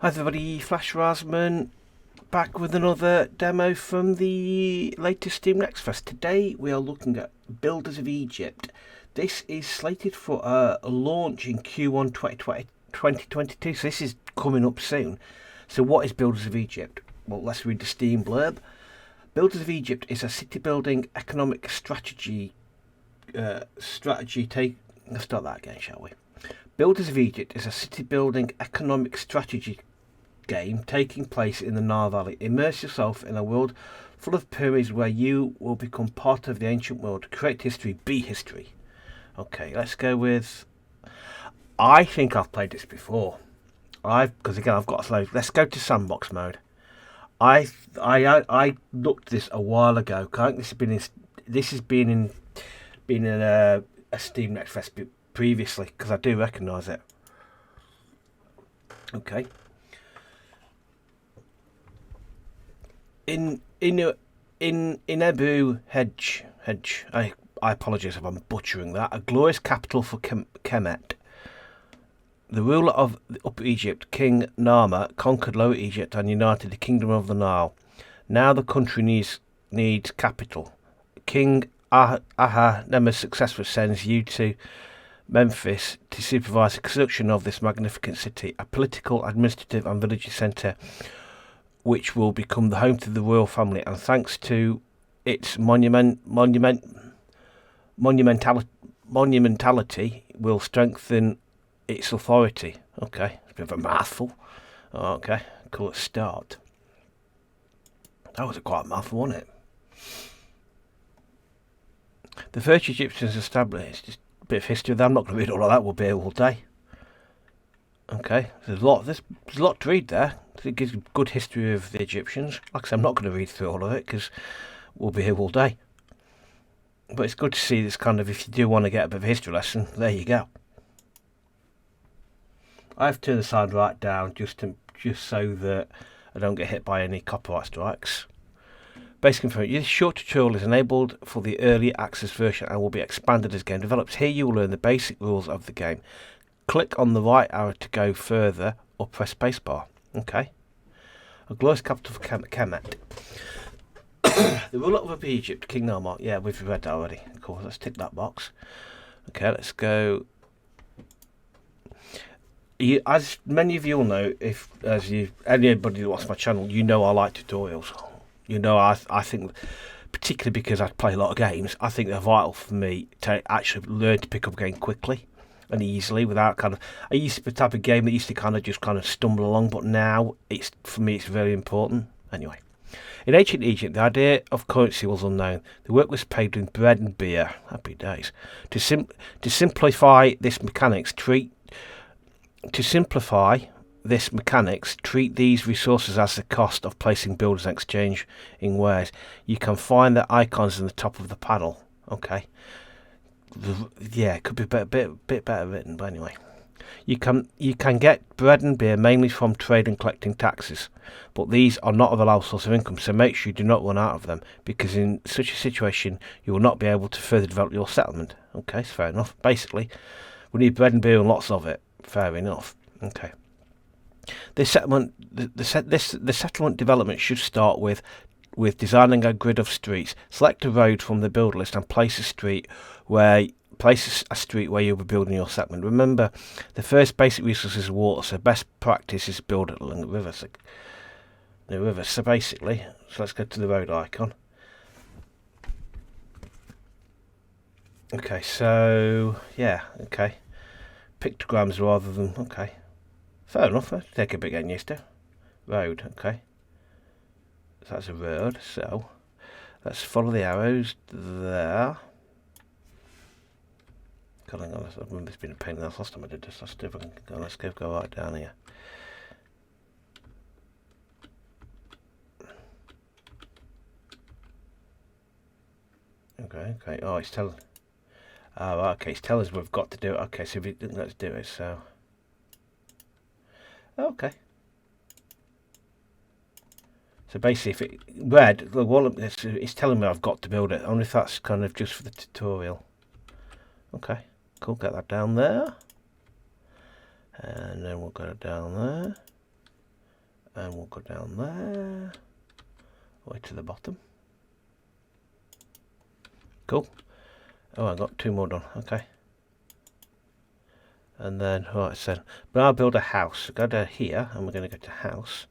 Hi everybody, Flash Rasman back with another demo from the latest Steam Next Fest. Today we are looking at Builders of Egypt. This is slated for a launch in Q1 2022, so this is coming up soon. So what is Builders of Egypt? Well, let's read the Steam blurb. Builders of Egypt is a city building economic strategy. Let's start that again, shall we? Builders of Egypt is a city building economic strategy game taking place in the Nile Valley. Immerse yourself in a world full of pyramids where you will become part of the ancient world. Create history, be history. Okay, let's go with... I think I've played this before. Because again, I've got a slow... Let's go to sandbox mode. I looked at this a while ago. I think this has been in a Steam Next Fest previously, because I do recognise it. Okay. In Ebu Hedge, I apologise if I'm butchering that, a glorious capital for Kemet. The ruler of Upper Egypt, King Narmer, conquered Lower Egypt and united the kingdom of the Nile. Now the country needs capital. King Aha, Nemer's successor, sends you to Memphis to supervise the construction of this magnificent city, a political, administrative and village centre which will become the home to the royal family, and thanks to its monumentality will strengthen its authority. Okay, it's a bit of a mouthful. Okay, call it start. That was quite a mouthful, wasn't it? The first Egyptians established, just a bit of history there. I'm not going to read all of that, we'll be here all day. Okay, there's a lot to read there. It gives a good history of the Egyptians. Like I said, I'm not going to read through all of it because we'll be here all day. But it's good to see this kind of, if you do want to get a bit of a history lesson, there you go. I've turned the sound right down just so that I don't get hit by any copyright strikes. Basic information. This short tutorial is enabled for the early access version and will be expanded as game develops. Here you will learn the basic rules of the game. Click on the right arrow to go further or press spacebar. Okay. A glorious capital for Kemet. The ruler of Egypt, King Narmer. Yeah, we've read that already. Cool, let's tick that box. Okay, let's go. As many of you will know, anybody that watches my channel, you know I like tutorials. You know, I think, particularly because I play a lot of games, I think they're vital for me to actually learn to pick up a game quickly and easily without I used to be the type of game that used to just stumble along, but now for me it's very important. Anyway, in ancient Egypt, the idea of currency was unknown. The work was paid in bread and beer. Happy days. To simplify this mechanics, treat these resources as the cost of placing builders and exchanging wares. You can find the icons in the top of the panel. Okay. Yeah, it could be a bit better written, but anyway. You can get bread and beer mainly from trade and collecting taxes, but these are not a reliable source of income, so make sure you do not run out of them, because in such a situation you will not be able to further develop your settlement. Okay, so fair enough. Basically, we need bread and beer and lots of it. Fair enough. Okay. The settlement development should start with designing a grid of streets. Select a road from the build list and place a street where you'll be building your settlement. Remember, the first basic resource is water, so best practice is build it along the river. So basically, let's go to the road icon. Okay, so yeah, okay. Pictograms rather than okay. Fair enough. That'll take a bit getting used to. Road, okay. So that's a road. So let's follow the arrows there. God, hang on, I remember it's been a pain in the ass last time I did this. Let's go right down here. Okay. Oh, it's telling. Oh, okay. It's telling us we've got to do it. Okay, so if it didn't let us do it, so. Okay. So basically, if it red, it's telling me I've got to build it. Only if that's kind of just for the tutorial. Okay, cool. Get that down there, and then we'll go down there. And we'll go down there, way to the bottom. Cool. Oh, I got 2 more done. Okay. And then, right, so but I'll build a house. So go down here, and we're going to go to house.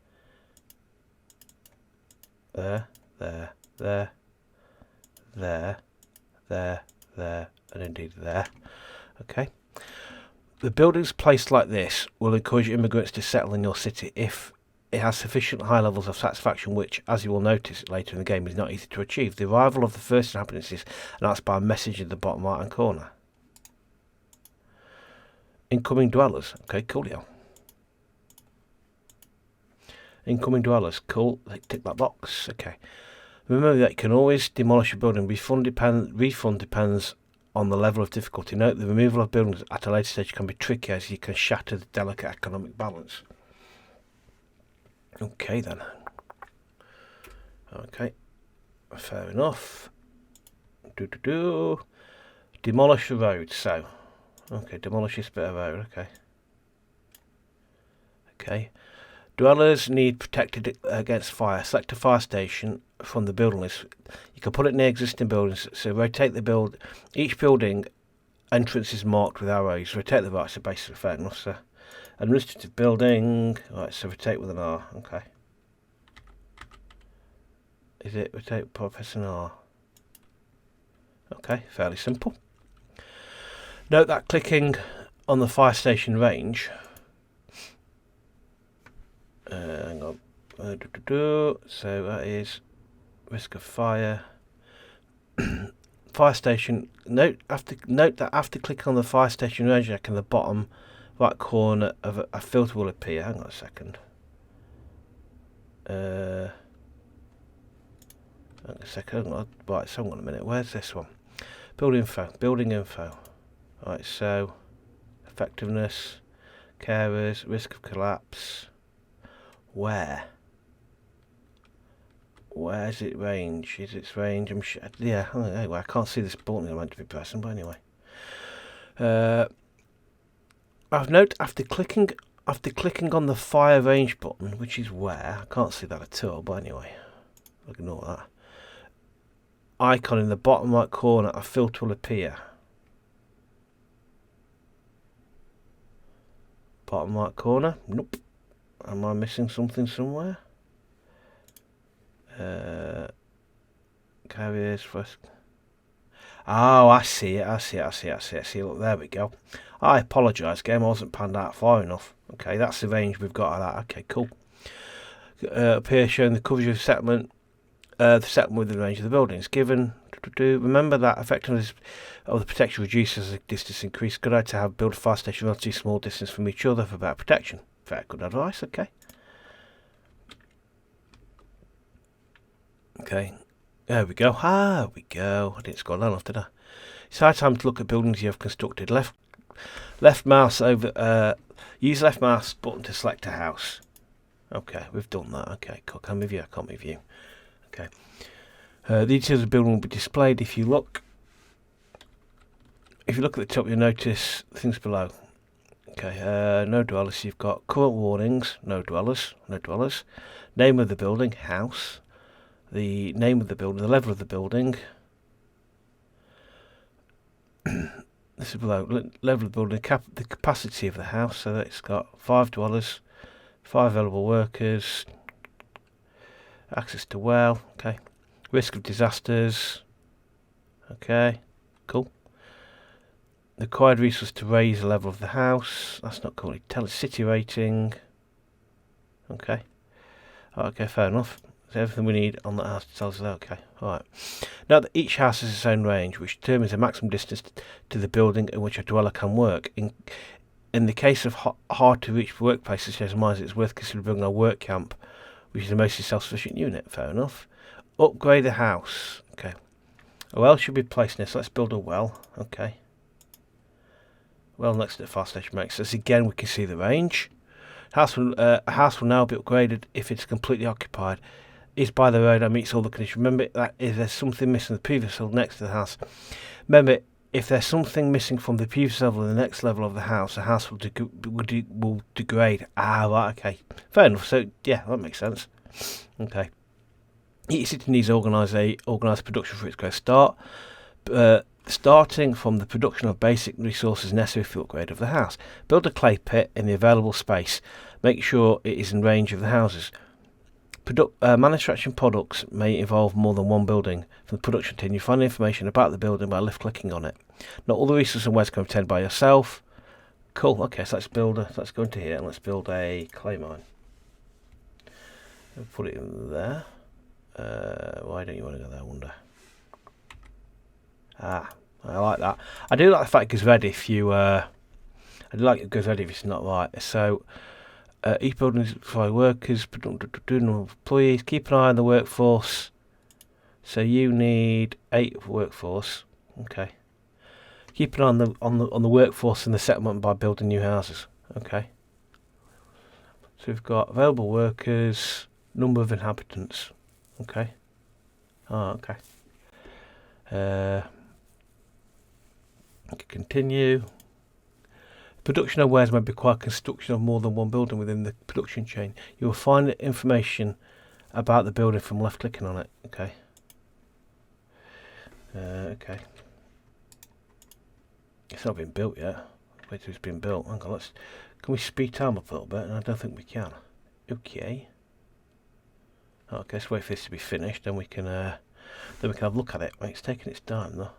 There, there, there, there, there, there, and indeed there. Okay. The buildings placed like this will encourage immigrants to settle in your city if it has sufficient high levels of satisfaction, which, as you will notice later in the game, is not easy to achieve. The arrival of the first inhabitants is announced by a message in the bottom right hand corner. Incoming dwellers. Okay, coolio. Incoming dwellers. Cool. Tick that box. Okay. Remember that you can always demolish a building. Refund depends on the level of difficulty. Note the removal of buildings at a later stage can be tricky, as you can shatter the delicate economic balance. Okay then. Okay. Fair enough. Demolish the road. So. Okay, demolish this bit of road. Okay. Okay. Dwellers need protected against fire. Select a fire station from the building list. You can put it near existing buildings. So rotate the build. Each building entrance is marked with arrows. Rotate the right. So basically, fair enough. So administrative building. Right. So rotate with an R. Okay. Is it rotate? Press an R. Okay. Fairly simple. Note that clicking on the fire station range. Hang on. So that is risk of fire. Fire station. Note that after clicking on the fire station range icon in the bottom right corner of a filter will appear. Hang on a second. Hang on a second. Right, so hang on a minute. Where's this one? Building info. Building info. Right, so effectiveness, carers, risk of collapse. Where's it range? Is its range? I'm sure. Yeah. Anyway, I can't see this button I'm meant to be pressing, but anyway. I've noted after clicking on the fire range button, which is where I can't see that at all. But anyway, ignore that. Icon in the bottom right corner, a filter will appear. Bottom right corner. Nope. Am I missing something somewhere? Carriers first. Oh, I see it. Look, there we go. I apologise, game. I wasn't panned out far enough. Okay, that's the range we've got of that. Okay, cool. Up here showing the coverage of settlement. The settlement within the range of the buildings. Given. Remember that effectiveness of the protection reduces as the distance increases. Good idea to have build a fire station relatively small distance from each other for better protection. Fair, good advice. Okay. Okay. There we go. Ah, we go. I didn't scroll down enough, did I? It's high time to look at buildings you have constructed. Left mouse over. Use left mouse button to select a house. Okay, we've done that. Okay, cool. Can move you. I can't move you. Okay. The details of the building will be displayed if you look. If you look at the top, you'll notice things below. Okay, no dwellers. You've got current warnings, no dwellers, no dwellers. Name of the building, house. The name of the building, the level of the building. This is below. Level of the building, the capacity of the house. So that it's got 5 dwellers, 5 available workers. Access to well. Okay. Risk of disasters. Okay, cool. The required resource to raise the level of the house. That's not cool. Tell us city rating. Okay. Okay, fair enough. That's everything we need on that house to tell us that. Okay, alright. Now that each house has its own range, which determines the maximum distance to the building in which a dweller can work. In the case of hard to reach workplaces, such as mine, it's worth considering building a work camp, which is a mostly self-sufficient unit. Fair enough. Upgrade a house. Okay. A well should be placed next. So let's build a well. Okay. Well next to the fire station makes sense. Again, we can see the range. A house will now be upgraded if it's completely occupied. Is by the road and meets all the conditions. Remember that if there's something missing the previous hill next to the house. Remember, if there's something missing from the previous level and the next level of the house will degrade. Ah, right, okay. Fair enough. So, yeah, that makes sense. Okay. Each city needs to organise production for its growth. Starting from the production of basic resources necessary for the upgrade of the house. Build a clay pit in the available space. Make sure it is in range of the houses. Manufacturing products may involve more than one building. From the production team, you find information about the building by left-clicking on it. Not all the resources and wares can be obtained by yourself. Cool. Okay, so let's go into here and let's build a clay mine. Put it in there. Why don't you want to go there, I wonder? Ah, I like that. I do like the fact it goes red if you... I do like it goes red if it's not right. So, each building is for workers, employees. Keep an eye on the workforce. So you need 8 workforce. Okay. Keep an eye on the workforce and the settlement by building new houses. Okay. So we've got available workers, number of inhabitants. Okay. Oh, okay. Continue. Production of wares may require construction of more than one building within the production chain. You will find information about the building from left clicking on it. Okay. Okay. It's not been built yet. Wait till it's been built. Hang on, can we speed time up a little bit? And I don't think we can. Okay. Okay, let's wait for this to be finished, then we can have a look at it. Right, it's taking its time though.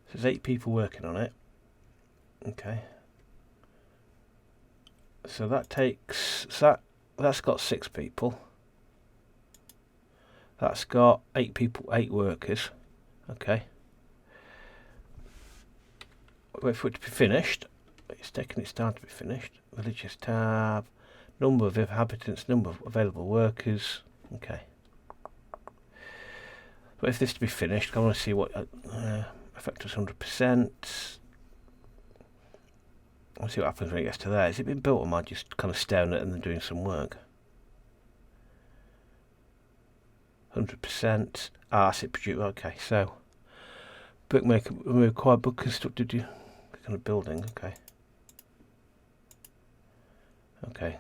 So there's 8 people working on it. Okay. So that takes that's got 6 people. That's got 8 people, 8 workers. Okay. Wait for it to be finished. It's taking its time to be finished. Villages tab. Number of inhabitants, number of available workers. Okay. Wait for this to be finished. I want to see what effectiveness 100%. I'll see what happens when it gets to there. Has it been built, or am I just kind of staring at it and then doing some work? 100%. Ah, that's it produced. Okay, so brickmaker require book constructed kind of building. Okay. Okay.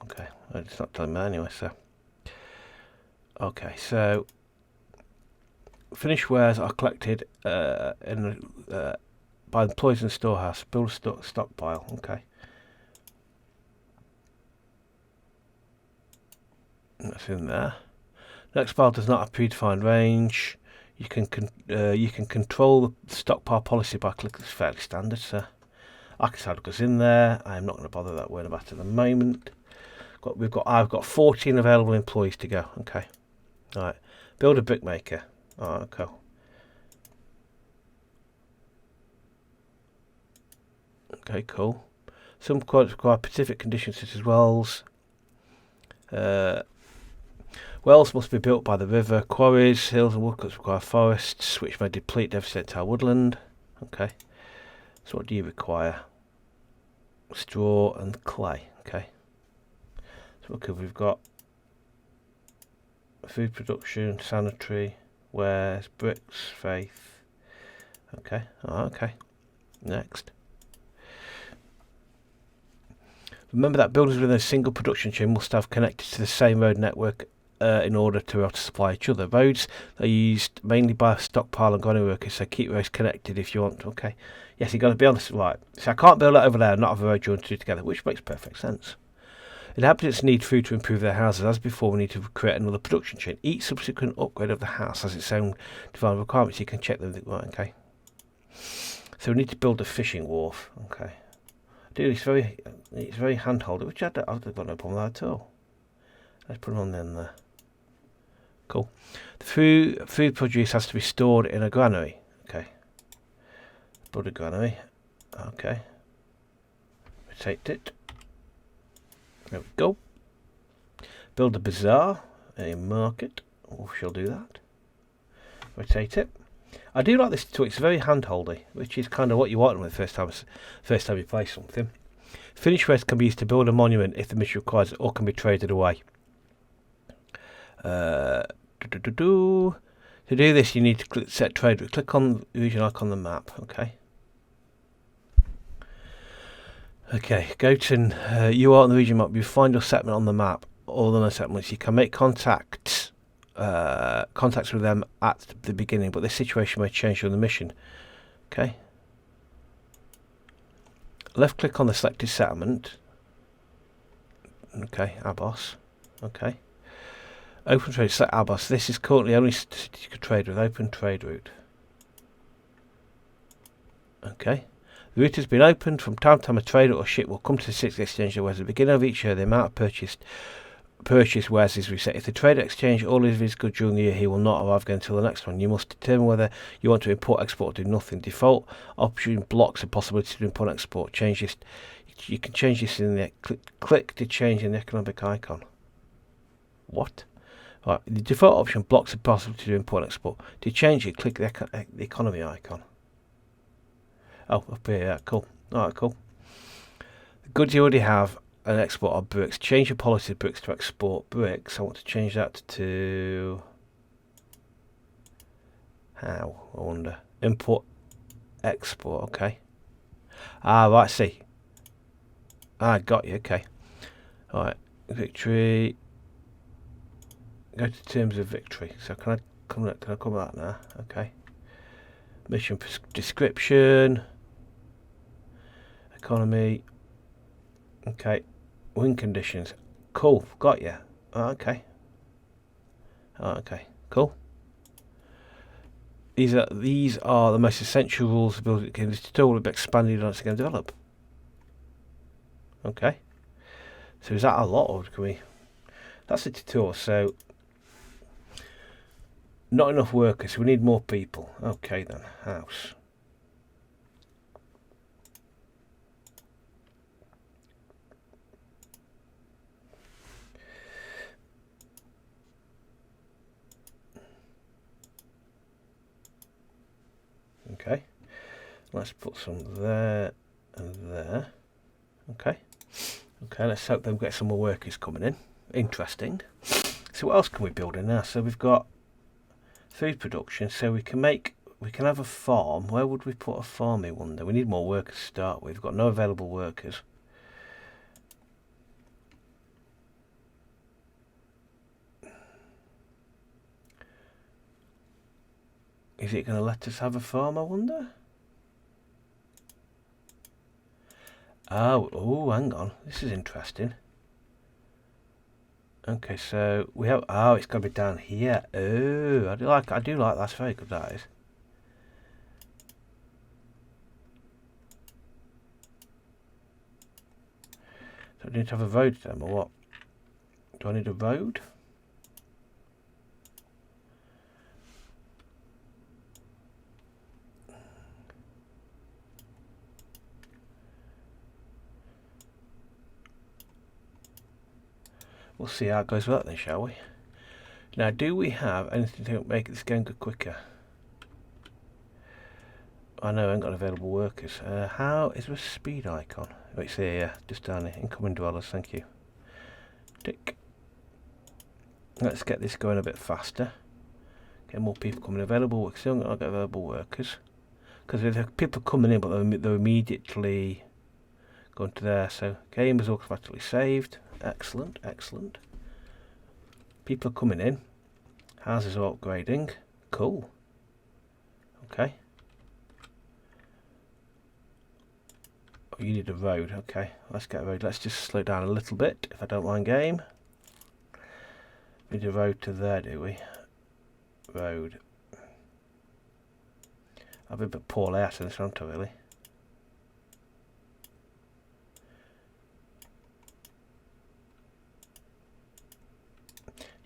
Okay. It's not telling me anyway. So. Okay. So finished wares are collected by employees in the storehouse. Build a stockpile. Okay. That's in there. Next file does not have predefined range. You can control the stockpile policy by clicking. It's fairly standard, so Archicidal goes in there. I'm not going to bother that word about it at the moment. I've got 14 available employees to go. Okay. All right. Build a brickmaker. All right, cool. Okay, cool. Some quotes require specific conditions such as wells. Wells must be built by the river. Quarries, hills and woodcuts require forests, which may deplete devastate entire woodland. Okay. So what do you require? Straw and clay. Okay. So okay, we've got food production, sanitary, wares, bricks, faith. Okay. Oh, okay. Next. Remember that buildings within a single production chain must have connected to the same road network in order to be able to supply each other. Roads are used mainly by stockpile and granary workers, so keep roads connected if you want. Okay. Yes, you've got to be honest. Right. So I can't build it over there and not have a road joined two together, which makes perfect sense. Inhabitants need food to improve their houses. As before, we need to create another production chain. Each subsequent upgrade of the house has its own defined requirements. You can check them. Right, okay. So we need to build a fishing wharf. Okay. Dude, it's very hand-holding, which I've got no problem with that at all. Let's put it on there. Cool. The food produce has to be stored in a granary. Okay. Build a granary. Okay. Rotate it. There we go. Build a bazaar, a market. We shall do that. Rotate it. I do like this tool. It's very hand-holdy, which is kind of what you want with the first time you play something. Finished wares can be used to build a monument if the mission requires it, or can be traded away. To do this, you need to click set trade route. Click on the region icon on the map. Okay. Okay, go to you are on the region map. You find your settlement on the map. All the settlements. You can make contacts with them at the beginning, but this situation may change during the mission. Okay. Left click on the selected settlement. Okay, Abos. Okay. Open trade, select Abos. This is currently only city you can trade with. Open trade route. Okay. The route has been opened. From time to time, a trader or ship will come to the city exchange, whereas at the beginning of each year, the amount of purchase wares is reset. If the trader exchanges all of his goods during the year, he will not arrive again until the next one. You must determine whether you want to import, export, or do nothing. Default option blocks the possibility to import, export. Change this. You can change this in the click to change in the economic icon. What? Right, the default option blocks the possibility to import, export. To change it, click the economy icon. Oh, up here, yeah, cool. Alright, cool. The goods you already have and export are bricks. Change your policy of bricks to export bricks. I want to change that to... How? I wonder. Import, export, okay. Ah, right, see. Ah, got you, okay. Alright, victory. Go to terms of victory. So can I come out now? Okay. Mission description. Economy. Okay. Win conditions. Cool. Got you. Oh, okay. Oh, okay. Cool. These are the most essential rules of building game. This tutorial will be expanded once again develop. Okay. So is that a lot, or can we? That's the tutorial. So not enough workers. So we need more people. Okay then. House. Okay, let's put some there and there. Okay, let's hope they'll get some more workers coming in. Interesting. So what else can we build in now? So we've got food production, so we can have a farm. Where would we put a farm, I wonder? We need more workers to start with. We've got no available workers. Is it going to let us have a farm, I wonder? Oh, hang on. This is interesting. Okay, so we have... Oh, it's got to be down here. Oh, I do like that. That's very good, that is. So I need to have a road then, or what? Do I need a road? We'll see how it goes with that then, shall we? Now, do we have anything to make this game go quicker? I know I haven't got available workers. How is there a speed icon? Oh, it's here, yeah, just down here. Incoming dwellers, thank you. Tick. Let's get this going a bit faster. Get more people coming available. We're still not get available workers. Because there's people coming in, but they're immediately going to there. So, game is automatically saved. Excellent, excellent. People are coming in. Houses are upgrading. Cool. Okay. Oh, you need a road. Okay, let's get a road. Let's just slow down a little bit, if I don't mind, game. We need a road to there, do we? Road. I've been a bit poor layout in this, haven't I, really?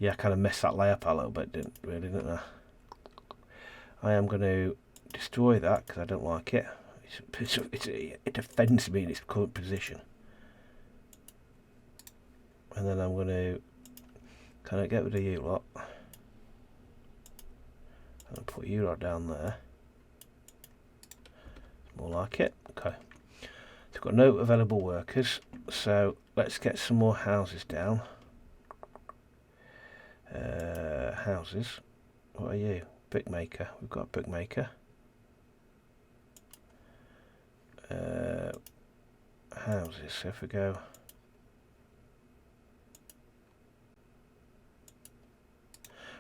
Yeah, I kind of messed that layout a little bit, didn't I? I am going to destroy that because I don't like it. It offends me in its current position. And then I'm going to kind of get rid of you lot. And put you lot down there. More like it. Okay. So we've got no available workers. So let's get some more houses down. Houses. What are you? Brickmaker. We've got a brickmaker. Houses. So if we go...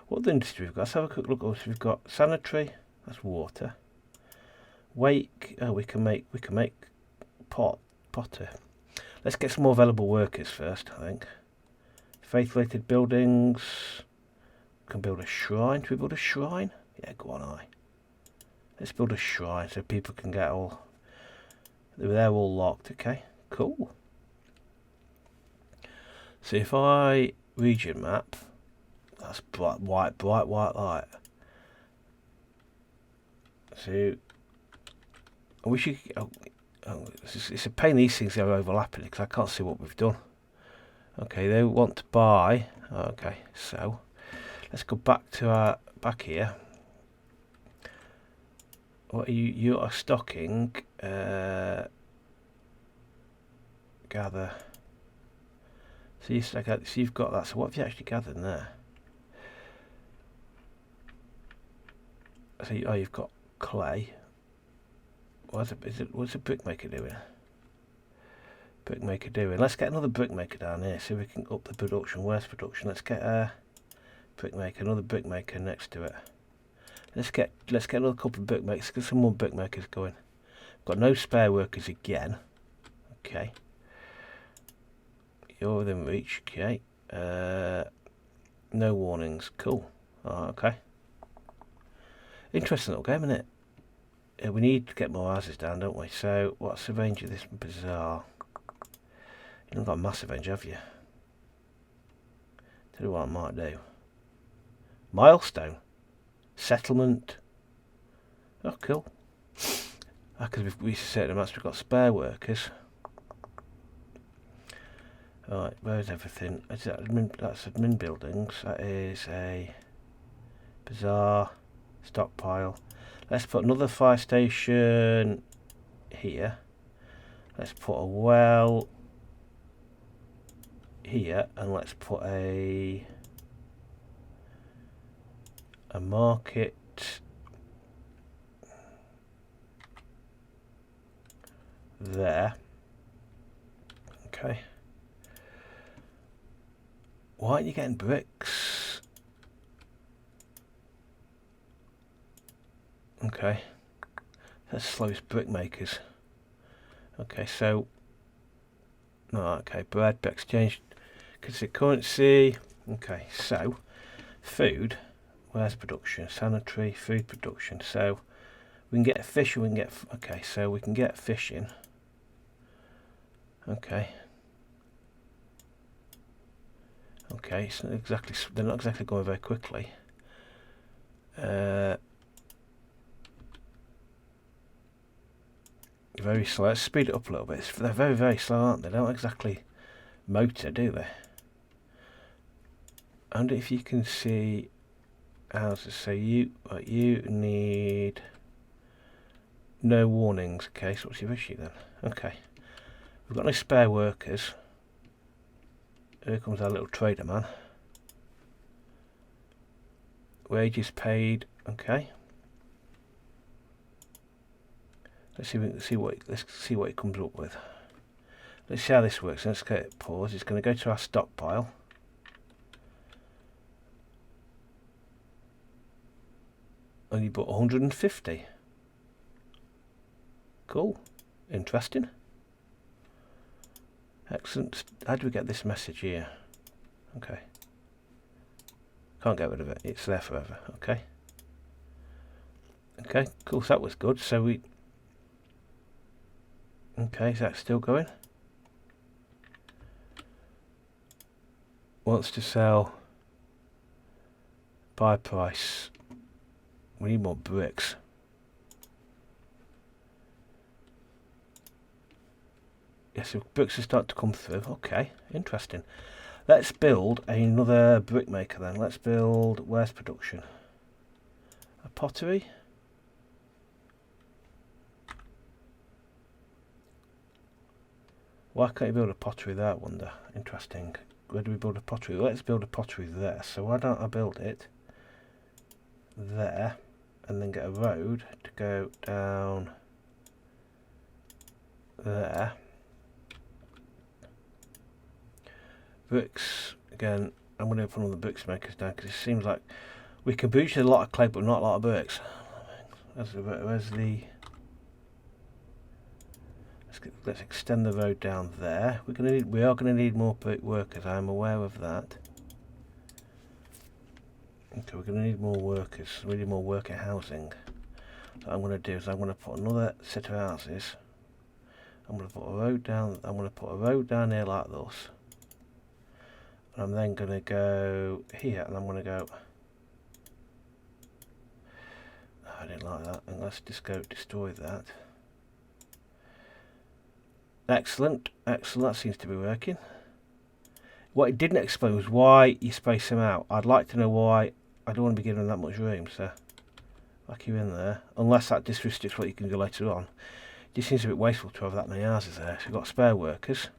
What other industry we've got? Let's have a quick look. We've got sanitary. That's water. Wake. Oh, we can make potter. Let's get some more available workers first, I think. Faith-related buildings. We can build a shrine. Should we build a shrine? Yeah, go on, aye. Let's build a shrine so people can get all... They're all locked, okay. Cool. So if I region map, that's bright white light. So I wish you... it's a pain these things are overlapping because I can't see what we've done. Okay, they want to buy. Okay, so let's go back to back here. What are you are stocking? Gather. So you've got that. So what have you actually gathered in there? So you've got clay. What's a brickmaker doing? Brickmaker doing. Let's get another brickmaker down here. See if we can up the production. Where's production? Let's get a brickmaker. Another brickmaker next to it. Let's get another couple of brickmakers. Let's get some more brickmakers going. Got no spare workers again. Okay. You're within reach. Okay. No warnings. Cool. Oh, okay. Interesting little game, isn't it? Yeah, we need to get more houses down, don't we? So, what's the range of this bazaar? You haven't got a massive range, have you? Tell you what I might do. Milestone. Settlement. Oh, cool. Because we've reached a certain amount, we've got spare workers. Right, where's everything? That's admin buildings. That is a bazaar, stockpile. Let's put another fire station here. Let's put a well here, and let's put a market there. Okay. Why aren't you getting bricks? Okay. That's slowest brickmakers. Okay, so... No, okay, bread, exchange, consider currency. Okay, so, food. Where's production? Sanitary, food production. So, we can get fish and we can get... Okay, so we can get fishing. Okay. Okay, it's not exactly, they're not exactly going very quickly. Very slow. Let's speed it up a little bit. They're very, very slow, aren't they? They don't exactly motor, do they? I wonder if you can see houses. So you need no warnings. Okay, so what's your issue then? Okay, we've got no spare workers. Here comes our little trader man. Wages paid. Okay. Let's see what it comes up with. Let's see how this works. Let's get it pause. It's going to go to our stockpile. Only bought 150. Cool. Interesting. Excellent. How do we get this message here? Okay. Can't get rid of it. It's there forever. Okay. Okay, cool. So that was good. So we... Okay, is that still going? Wants to sell. Buy price. We need more bricks. Yes, so bricks are starting to come through. Okay, interesting. Let's build another brickmaker then. Let's build... Where's production? A pottery? Why can't you build a pottery there, I wonder? Interesting. Where do we build a pottery? Let's build a pottery there. So why don't I build it there, and then get a road to go down there. Bricks, again, I'm going to put all the bricks makers down because it seems like we can produce a lot of clay but not a lot of bricks. Where's the... Let's extend the road down there. We are going to need more brick workers, I'm aware of that. Okay, we're going to need more workers, we need more worker housing. So what I'm going to do is I'm going to put another set of houses. I'm going to put a road down, here like this. And I'm then going to go here, and I'm going to go... Oh, I didn't like that, and let's just go destroy that. Excellent, excellent, that seems to be working. What it didn't explain was why you space them out. I'd like to know why. I don't want to be giving them that much room, so like you in there. Unless that just restricts what you can do later on. It just seems a bit wasteful to have that many houses there. So we've got spare workers.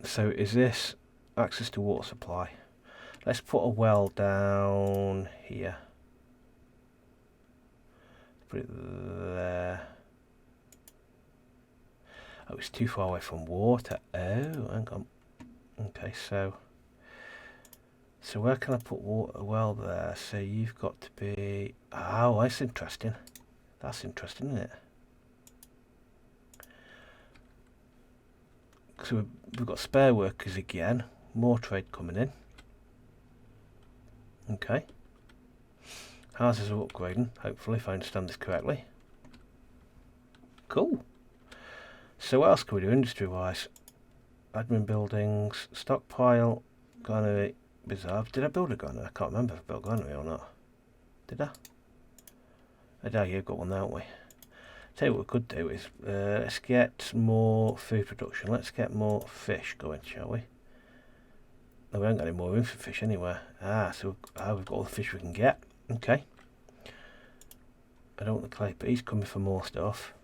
So is this access to water supply? Let's put a well down here. Put it there. Oh, it's too far away from water. Oh, hang on. Okay, so where can I put water? Well, there. So you've got to be... Oh, that's interesting. That's interesting, isn't it? So we've got spare workers again. More trade coming in. Okay. Houses are upgrading, hopefully, if I understand this correctly. Cool. So what else can we do industry-wise? Admin buildings, stockpile, granary, reserve. Did I build a granary? I can't remember if I built a granary or not. Did I? I doubt you've got one, haven't we? Tell you what we could do is, let's get more food production. Let's get more fish going, shall we? No, we haven't got any more room for fish anywhere. So we've got all the fish we can get. Okay. I don't want the clay, but he's coming for more stuff.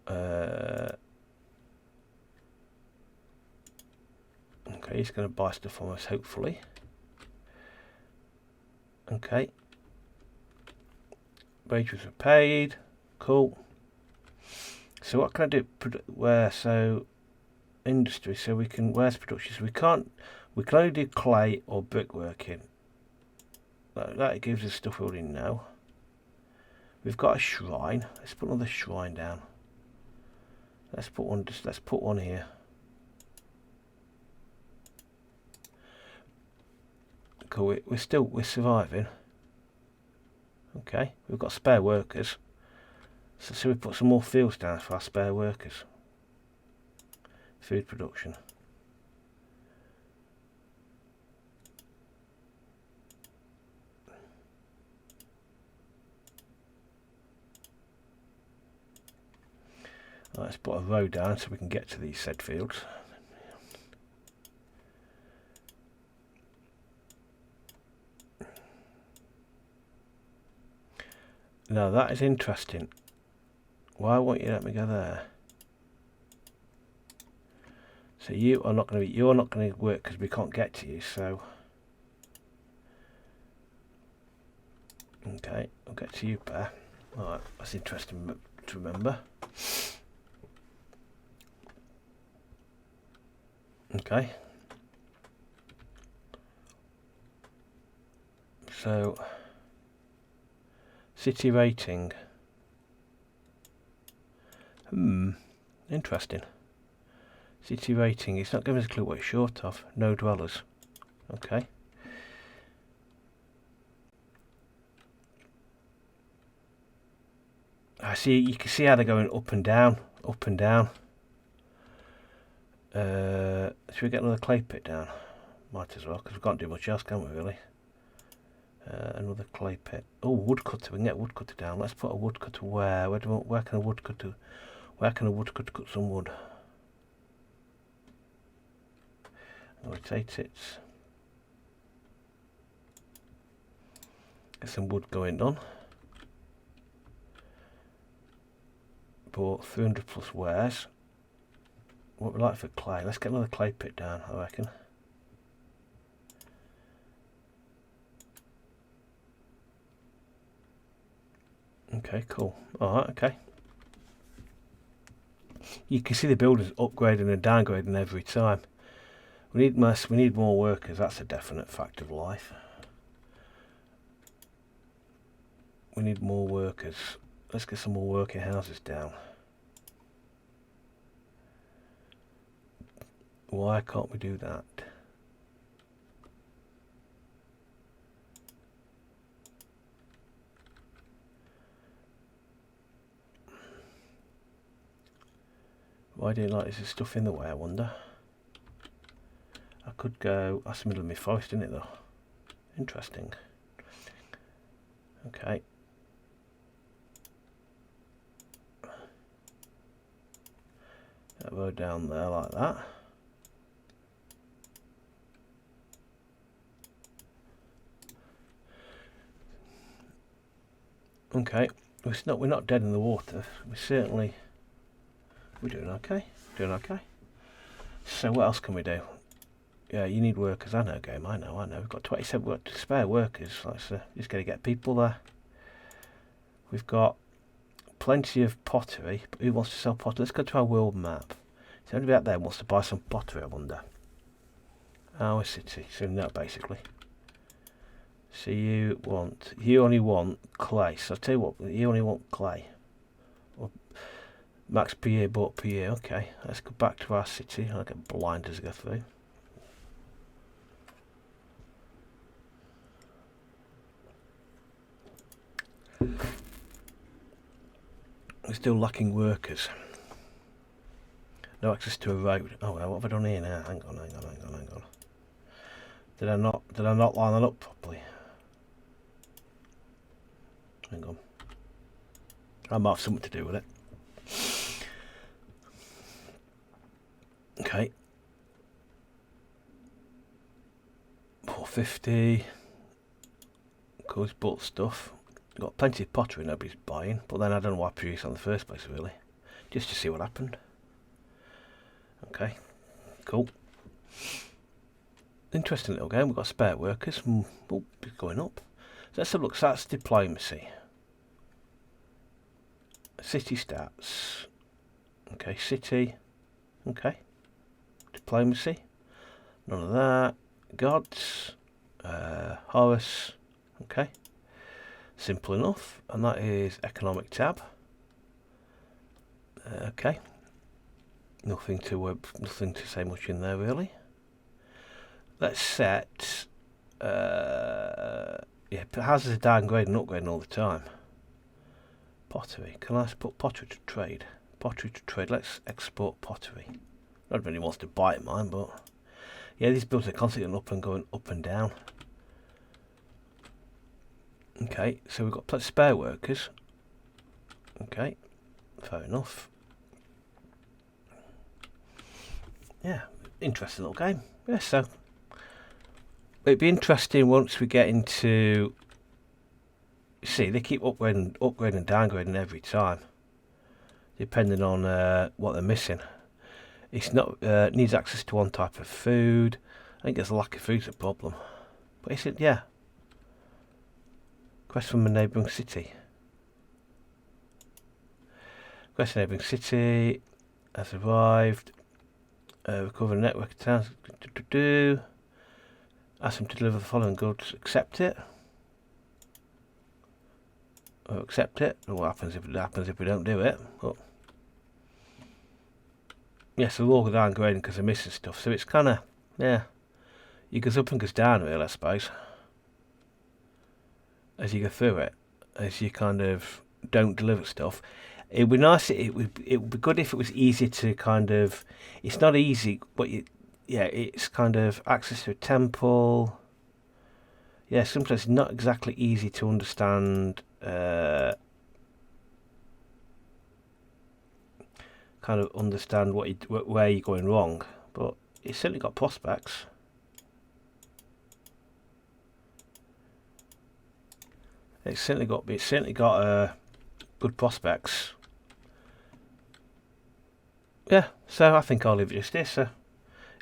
Okay, he's going to buy stuff from us, hopefully. Okay. Wages were paid. Cool. So what can I do? Where? So industry. So we can. Where's production? So we can only do clay or brickworking. That gives us stuff we already know. We've got a shrine. Let's put another shrine down. Let's put one here. Cool. We're surviving. Okay, we've got spare workers. So we put some more fields down for our spare workers. Food production. Let's put a road down so we can get to these said fields. Now that is interesting. Why won't you let me go there? So you're not going to work because we can't get to you. So okay, I'll get to you, Bear. All right, that's interesting to remember. Okay. So city rating. Interesting. City rating. It's not giving us a clue what it's short of. No dwellers. Okay. I see. You can see how they're going up and down, up and down. Should we get another clay pit down? Might as well, because we can't do much else, can we, really? Another clay pit. Oh, woodcutter. We can get a woodcutter down. Let's put a woodcutter where? Where can a woodcutter cut some wood? Rotate it. Get some wood going on. Bought 300 plus wares. What we like for clay? Let's get another clay pit down, I reckon. Okay, cool. Alright, okay. You can see the builders upgrading and downgrading every time. We need more workers, that's a definite fact of life. We need more workers. Let's get some more working houses down. Why can't we do that? Why do you like this stuff in the way, I wonder? I could go... That's the middle of my forest, isn't it, though? Interesting. Okay. That road down there like that. Okay. We're not dead in the water. We're doing okay. Doing okay. So what else can we do? Yeah, you need workers. I know, game. I know. We've got 27. We've got spare workers. Let's just got to get people there. We've got plenty of pottery. But who wants to sell pottery? Let's go to our world map. So anybody out there wants to buy some pottery, I wonder. Our city. So no, basically. So you only want clay. So I'll tell you what, you only want clay. Or max per year, bought per year. Okay, let's go back to our city. I'll get blind as I go through. We're still lacking workers. No access to a road. Oh well, what have I done here now? Hang on. Did I not line that up properly? Hang on. I might have something to do with it. Okay. 450. Of course, bought stuff. Got plenty of pottery nobody's buying, but then I don't know why I produced it in the first place, really. Just to see what happened. Okay, cool. Interesting little game. We've got spare workers. Oh, it's going up. So let's have a look. So that's diplomacy. City stats. Okay, city. Okay. Diplomacy. None of that. Gods. Horus. Okay. Simple enough. And that is economic tab. Okay. Nothing to say much in there really. Let's set houses are downgrading and upgrading all the time. Pottery. Can I put pottery to trade? Pottery to trade. Let's export pottery. Not really wants to buy mine, but yeah, these builds are constantly going up and down. Okay, so we've got spare workers. Okay, fair enough. Yeah, interesting little game. Yeah, so it'd be interesting once we get into... See, they keep upgrading and downgrading every time, depending on what they're missing. It's not needs access to one type of food. I think there's a lack of food's a problem. But is it? Yeah. Quest from a neighbouring city. Quest from a neighbouring city has arrived. Recover network of towns. Ask them to deliver the following goods. Accept it. Or accept it. What happens if we don't do it? But yes, they'll all go downgrading because they're missing stuff. So it's kind of, yeah, it goes up and goes down really, I suppose, as you go through it, as you kind of don't deliver stuff. It would be nice. It would be good if it was easier to kind of. It's not easy, but it's kind of access to a temple. Yeah, sometimes it's not exactly easy to understand. Kind of understand where you're going wrong, but it's certainly got prospects. It's certainly got good prospects. Yeah, so I think I'll leave it just this. So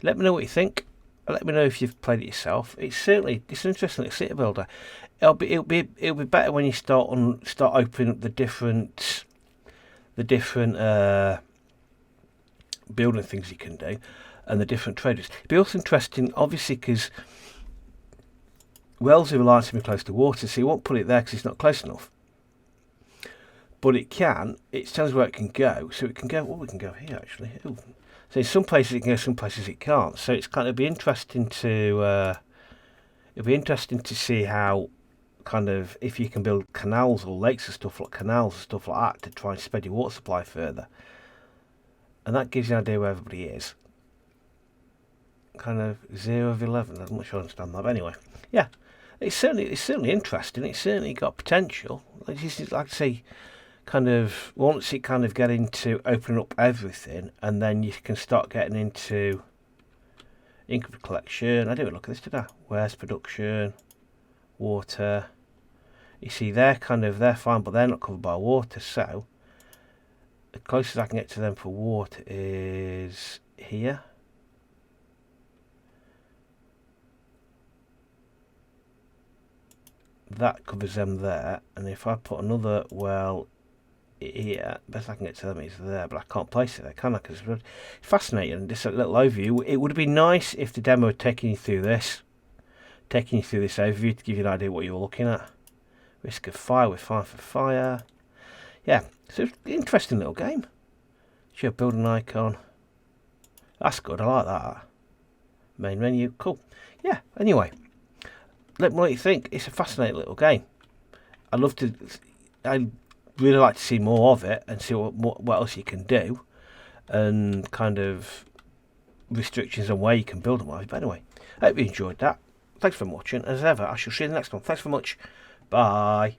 let me know what you think. Let me know if you've played it yourself. It's an interesting little city builder. It'll be better when you start opening up the different building things you can do and the different traders. It'll be also interesting, obviously, because Wellesley relies to be close to water, so you won't put it there because it's not close enough. But it can. It tells where it can go, so it can go. Oh, we can go here actually. Ooh. So in some places it can go, some places it can't. So it's kind of be interesting to see how kind of if you can build canals or lakes and stuff like that to try and spread your water supply further. And that gives you an idea where everybody is. Kind of 0 of 11. I'm not sure I understand that, but anyway, yeah, it's certainly interesting. It's certainly got potential. Like I say, kind of once it kind of get into opening up everything, and then you can start getting into income collection. I didn't look at this, did I? Where's production, water? You see, they're fine, but they're not covered by water. So the closest I can get to them for water is here. That covers them there, and if I put another well here, best I can get to them is there, but I can't place it there, can I? Because it's fascinating. Just a little overview. It would have been nice if the demo had taken you through this overview to give you an idea what you were looking at. Risk of fire, we're fine for fire. Yeah, so it's an interesting little game. Sure, build an icon. That's good, I like that. Main menu, cool. Yeah, anyway. Let me know what you think. It's a fascinating little game. I'd really like to see more of it and see what else you can do, and kind of restrictions on where you can build them. But anyway, I hope you enjoyed that. Thanks for watching. As ever, I shall see you in the next one. Thanks very much. Bye.